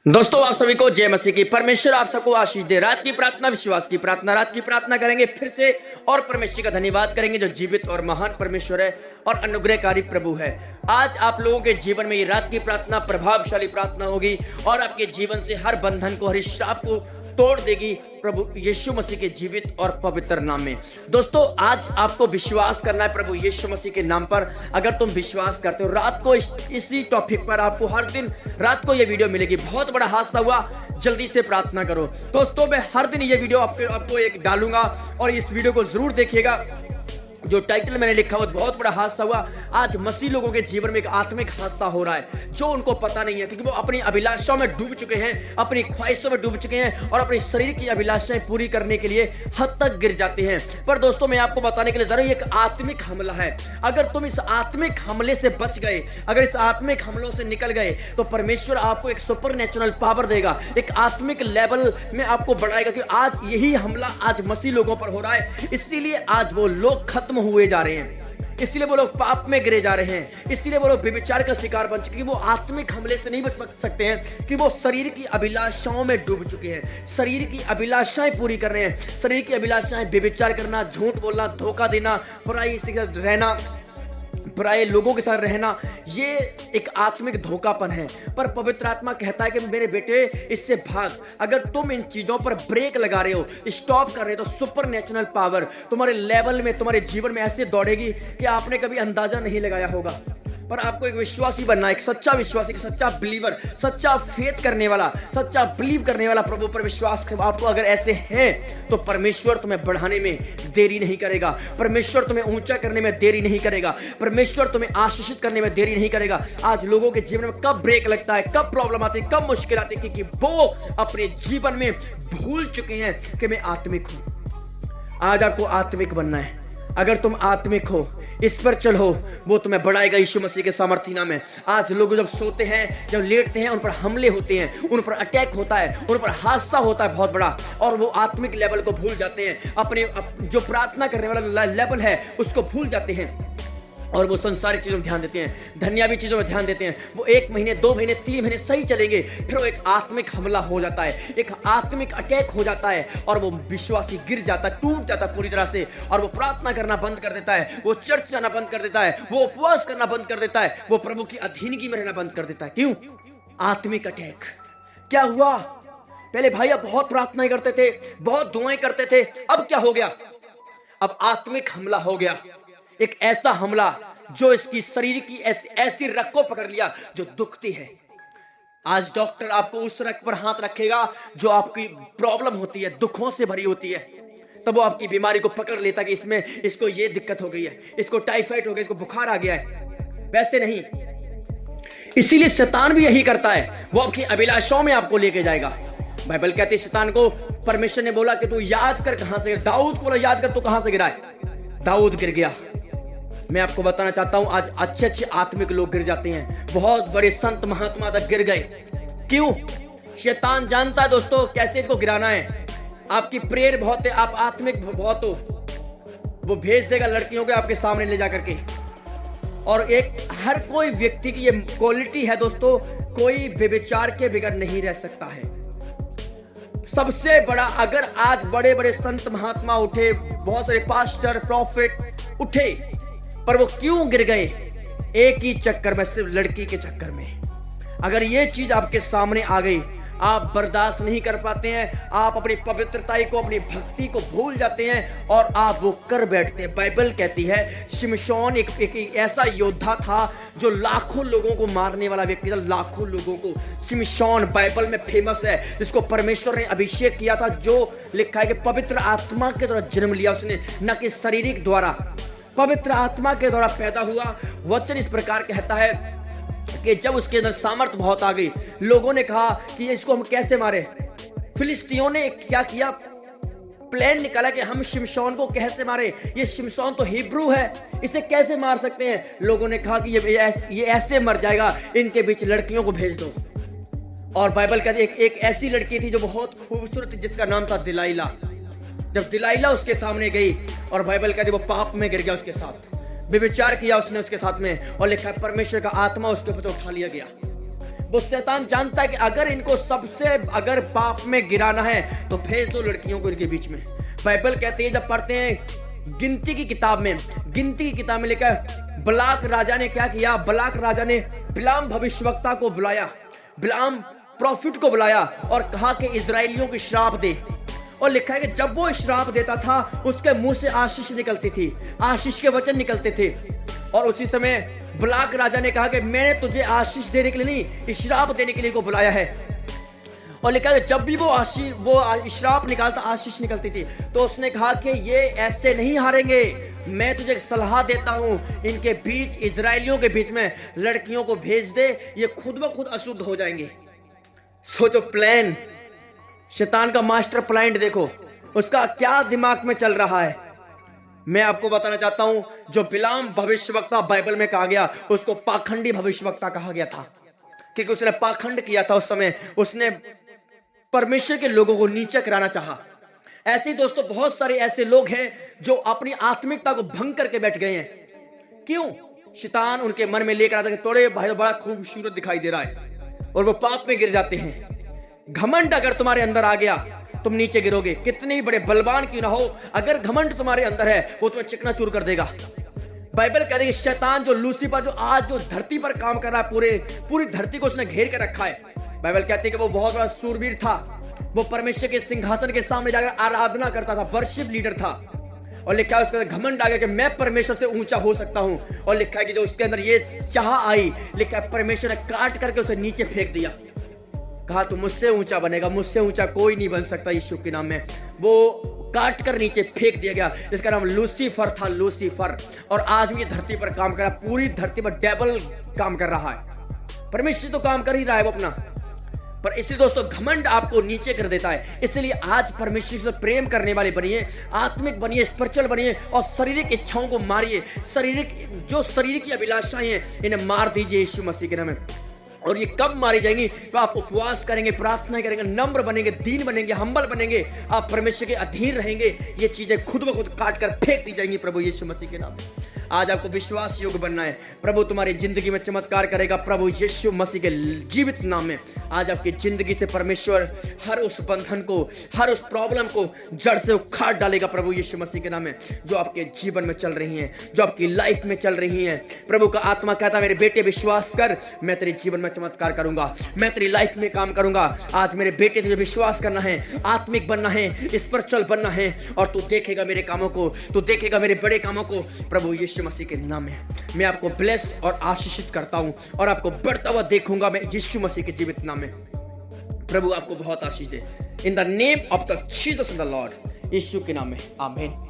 दोस्तों आप सभी को जय मसीह की। परमेश्वर आप सबको आशीष दे। रात की प्रार्थना, विश्वास की प्रार्थना, रात की प्रार्थना करेंगे फिर से और परमेश्वर का धन्यवाद करेंगे जो जीवित और महान परमेश्वर है और अनुग्रहकारी प्रभु है। आज आप लोगों के जीवन में ये रात की प्रार्थना प्रभावशाली प्रार्थना होगी और आपके जीवन से हर बंधन को, हर श्राप को तोड़ देगी प्रभु यीशु मसीह के जीवित और पवित्र नाम में। दोस्तों आज आपको विश्वास करना है प्रभु यीशु मसीह के नाम पर। अगर तुम विश्वास करते हो, रात को इसी टॉपिक पर आपको हर दिन रात को ये वीडियो मिलेगी। बहुत बड़ा हादसा हुआ, जल्दी से प्रार्थना करो। दोस्तों मैं हर दिन ये वीडियो आपको एक डालूंगा और इस वीडियो को जरूर देखिएगा। जो टाइटल मैंने लिखा हुआ बहुत बड़ा हादसा हुआ। आज मसीह लोगों के जीवन में एक आत्मिक हादसा हो रहा है जो उनको पता नहीं है, क्योंकि वो अपनी अभिलाषाओं में डूब चुके हैं, अपनी ख्वाहिशों में डूब चुके हैं और अपने शरीर की अभिलाषाएं पूरी करने के लिए हद तक गिर जाते हैं। पर दोस्तों मैं आपको बताने के लिए जरूर एक आत्मिक हमला है। अगर तुम इस आत्मिक हमले से बच गए, अगर इस आत्मिक हमलों से निकल गए, तो परमेश्वर आपको एक सुपर नेचुरल पावर देगा, एक आत्मिक लेवल में आपको बढ़ाएगा। क्योंकि आज यही हमला आज मसीह लोगों पर हो रहा है, इसीलिए आज वो लोग खत्म हुए जा रहे हैं, इसीलिए वो लोग पाप में गिरे जा रहे हैं, इसीलिए वो लोग व्यभिचार का शिकार बन चुके हैं। वो आत्मिक हमले से नहीं बच सकते हैं कि वो शरीर की अभिलाषाओं में डूब चुके हैं, शरीर की अभिलाषाएं पूरी कर रहे हैं। शरीर की अभिलाषाएं व्यभिचार करना, झूठ बोलना, धोखा देना, पराई स्त्री के साथ रहना, पराये लोगों के साथ रहना, ये एक आत्मिक धोखापन है। पर पवित्र आत्मा कहता है कि मेरे बेटे इससे भाग। अगर तुम इन चीजों पर ब्रेक लगा रहे हो, स्टॉप कर रहे हो, तो सुपर नेचुरल पावर तुम्हारे लेवल में, तुम्हारे जीवन में ऐसे दौड़ेगी कि आपने कभी अंदाजा नहीं लगाया होगा। पर आपको एक विश्वासी बनना है, एक सच्चा विश्वासी, एक सच्चा बिलीवर, सच्चा फेथ करने वाला, सच्चा बिलीव करने वाला, प्रभु पर विश्वास। आपको अगर ऐसे हैं तो परमेश्वर तुम्हें बढ़ाने में देरी नहीं करेगा, परमेश्वर तुम्हें ऊंचा करने में देरी नहीं करेगा, परमेश्वर तुम्हें आशीषित करने में देरी नहीं करेगा। आज लोगों के जीवन में कब ब्रेक लगता है, कब प्रॉब्लम आती है, कब मुश्किल आती है, क्योंकि वो अपने जीवन में भूल चुके हैं कि मैं आत्मिक हूं। आज आपको आत्मिक बनना है। अगर तुम आत्मिक हो, इस पर चलो, वो तुम्हें बढ़ाएगा यीशु मसीह के सामर्थ्य नाम में। आज लोग जब सोते हैं, जब लेटते हैं, उन पर हमले होते हैं, उन पर अटैक होता है, उन पर हादसा होता है बहुत बड़ा, और वो आत्मिक लेवल को भूल जाते हैं, अपने जो प्रार्थना करने वाला लेवल है उसको भूल जाते हैं और वो संसारिक चीजों में ध्यान देते हैं, दुनियावी चीजों में ध्यान देते हैं। वो 1 महीने, 2 महीने, 3 महीने सही चलेंगे, फिर वो एक आत्मिक हमला हो जाता है, एक आत्मिक अटैक हो जाता है और वो विश्वासी गिर जाता है, टूट जाता है पूरी तरह से, और वो प्रार्थना करना बंद कर देता है, वो चर्च जाना बंद कर देता है, वो उपवास करना बंद कर देता है, वो प्रभु की अधीनगी में रहना बंद कर देता है। क्यों? आत्मिक अटैक। क्या हुआ? पहले भाई आप बहुत प्रार्थनाएं करते थे, बहुत दुआएं करते थे, अब क्या हो गया? अब आत्मिक हमला हो गया, एक ऐसा हमला जो इसकी शरीर की ऐसी रग को पकड़ लिया जो दुखती है। आज डॉक्टर आपको उस रग पर हाथ रखेगा जो आपकी प्रॉब्लम होती है, दुखों से भरी होती है, तब वो आपकी बीमारी को पकड़ लेता कि इसमें इसको ये दिक्कत हो गई है, इसको टाइफाइड हो गया, इसको बुखार आ गया है। वैसे नहीं, इसीलिए शैतान भी यही करता है, वो आपकी अभिलाषाओं में आपको लेके जाएगा। बाइबल कहती है शैतान को परमेश्वर ने बोला कि तू याद कर कहां से, दाऊद को बोला याद कर तू कहां से गिरा है। दाऊद गिर गया। मैं आपको बताना चाहता हूं आज अच्छे आत्मिक लोग गिर जाते हैं, बहुत बड़े संत महात्मा तक गिर गए। क्यों? शैतान जानता है दोस्तों कैसे इनको गिराना है। आपकी प्रेयर बहुत है, आप आत्मिक बहुत हो, वो भेज देगा लड़कियों को आपके सामने ले जा करके। और एक हर कोई व्यक्ति की ये क्वालिटी है दोस्तों, कोई व्यभिचार के बगैर नहीं रह सकता है। सबसे बड़ा, अगर आज बड़े बड़े संत महात्मा उठे, बहुत सारे पास्टर प्रॉफिट उठे, पर वो क्यों गिर गए? एक ही चक्कर में, सिर्फ लड़की के चक्कर में। अगर ये चीज आपके सामने आ गई, आप बर्दाश्त नहीं कर पाते हैं, आप अपनी पवित्रता को, अपनी भक्ति को भूल जाते हैं और आप वो कर बैठते हैं। बाइबल कहती है शिमशोन एक ऐसा योद्धा था जो लाखों लोगों को मारने वाला व्यक्ति था, लाखों लोगों को। शिमशोन बाइबल में फेमस है, जिसको परमेश्वर ने अभिषेक किया था, जो लिखा है कि पवित्र आत्मा के द्वारा जन्म लिया उसने, न कि शारीरिक द्वारा, पवित्र आत्मा के द्वारा पैदा हुआ। वचन इस प्रकार कहता है कि जब उसके अंदर सामर्थ बहुत आ गई, लोगों ने कहा कि इसको हम कैसे मारे। फिलिस्तीनियों ने क्या किया? प्लान निकाला कि हम शिमशोन को कैसे मारे, ये शिमशोन तो हिब्रू है, इसे कैसे मार सकते हैं। लोगों ने कहा कि ये ऐसे मर जाएगा, इनके बीच लड़कियों को भेज दो। और बाइबल कहती है एक ऐसी लड़की थी जो बहुत खूबसूरत थी, जिसका नाम था दिलाइला। जब दिलाइला उसके सामने गई, और बाइबल कहती है वो पाप में गिर गया, उसके साथ व्यभिचार किया उसने उसके साथ में, और लिखा है परमेश्वर का आत्मा उसके ऊपर उठा लिया गया। वो शैतान जानता है कि अगर इनको सबसे अगर पाप में गिराना है तो भेज दो लड़कियों को इनके बीच में। बाइबल कहती है, जब पढ़ते हैं गिनती की किताब में लिखा है, बलाक राजा ने क्या किया, बलाक राजा ने बिलाम भविष्यवक्ता को बुलाया, बिलाम प्रॉफिट को बुलाया और कहा कि इजराइलियों की श्राप दे। और लिखा है कि जब वो श्राप देता था उसके मुंह से आशीष निकलती थी, आशीष के वचन निकलते थे। और उसी समय बलाक राजा ने कहा कि मैंने तुझे आशीष देने के लिए नहीं, श्राप देने के लिए को बुलाया है। और लिखा है जब भी वो श्राप निकालता आशीष निकलती थी। तो उसने कहा कि ये ऐसे नहीं हारेंगे, मैं तुझे एक सलाह देता हूं, इनके बीच इजराइलियों के बीच में लड़कियों को भेज दे, ये खुद ब खुद अशुद्ध हो जाएंगे। सोचो प्लान, शैतान का मास्टर प्लान देखो, उसका क्या दिमाग में चल रहा है। मैं आपको बताना चाहता हूं, जो बिलाम भविष्यवक्ता बाइबल में कहा गया उसको पाखंडी भविष्यवक्ता कहा गया था, क्योंकि उसने पाखंड किया था। उस समय उसने परमेश्वर के लोगों को नीचे कराना चाहा। ऐसे दोस्तों बहुत सारे ऐसे लोग हैं जो अपनी आत्मिकता को भंग करके बैठ गए हैं। क्यों? शैतान उनके मन में लेकर आता है कि तोड़े भाई बड़ा खूबसूरत दिखाई दे रहा है, और वो पाप में गिर जाते हैं। घमंड अगर तुम्हारे अंदर आ गया तुम नीचे गिरोगे, कितने भी बड़े बलवान क्यों ना हो, अगर घमंड तुम्हारे अंदर है वो तुम्हें चिकनाचूर कर देगा। बाइबल कह रही है शैतान जो लूसीफर जो आज जो धरती पर काम कर रहा है, पूरी धरती को उसने घेर के रखा है। बाइबल कहती है कि वो बहुत बड़ा सूरवीर था, वो परमेश्वर के सिंहासन के सामने जाकर आराधना करता था, वर्शिप लीडर था। और लिखा है उसके अंदर घमंड आ गया कि मैं परमेश्वर से ऊंचा हो सकता हूं। और लिखा है कि जो उसके अंदर ये चाह आई, लिखा है परमेश्वर ने काट करके उसे नीचे फेंक दिया। कहा तू मुझसे ऊंचा बनेगा, मुझसे ऊंचा कोई नहीं बन सकता यीशु के नाम में। वो काट कर नीचे फेंक दिया गया, जिसका नाम लूसीफर था, लूसीफर। और आज भी ये धरती पर काम कर रहा है, पूरी धरती पर डेविल काम कर रहा है। परमेश्वर तो काम कर ही रहा है वो अपना, पर इसलिए दोस्तों घमंड आपको नीचे कर देता है। इसलिए आज परमेश्वर से प्रेम करने वाले बनिए, आत्मिक बनिए, स्पिरिचुअल बनिए और शारीरिक इच्छाओं को मारिए। जो शरीर की अभिलाषाएं हैं इन्हें मार दीजिए यीशु मसीह के नाम में। और ये कब मारी जाएंगी? तो आप उपवास करेंगे, प्रार्थना करेंगे, नम्र बनेंगे, दीन बनेंगे, हम्बल बनेंगे, आप परमेश्वर के अधीन रहेंगे। ये चीजें खुद ब खुद काट कर फेंक दी जाएंगी प्रभु यीशु मसीह के नाम में। आज आपको विश्वास योग्य बनना है, प्रभु तुम्हारी जिंदगी में चमत्कार करेगा प्रभु यीशु मसीह के जीवित नाम में। आज आपकी जिंदगी से परमेश्वर हर उस बंधन को, हर उस प्रॉब्लम को जड़ से उखाड़ डालेगा प्रभु यीशु मसीह के नाम में, जो आपके जीवन में चल रही हैं, जो आपकी लाइफ में चल रही हैं। प्रभु का आत्मा कहता है मेरे बेटे विश्वास कर, मैं तेरे जीवन में चमत्कार करूंगा, मैं तेरी लाइफ में काम करूंगा। आज मेरे बेटे तुझे विश्वास करना है, आत्मिक बनना है, स्पिरिचुअल बनना है, और तू देखेगा मेरे कामों को, तू देखेगा मेरे बड़े कामों को प्रभु यीशु मसीह के नाम में। मैं आपको ब्लेस और आशीषित करता हूं और आपको बढ़ता हुआ देखूंगा मैं यीशु मसीह के जीवित नाम में। प्रभु आपको बहुत आशीष दे। In the name of the Jesus the Lord, Yeshu के नाम में, आमीन।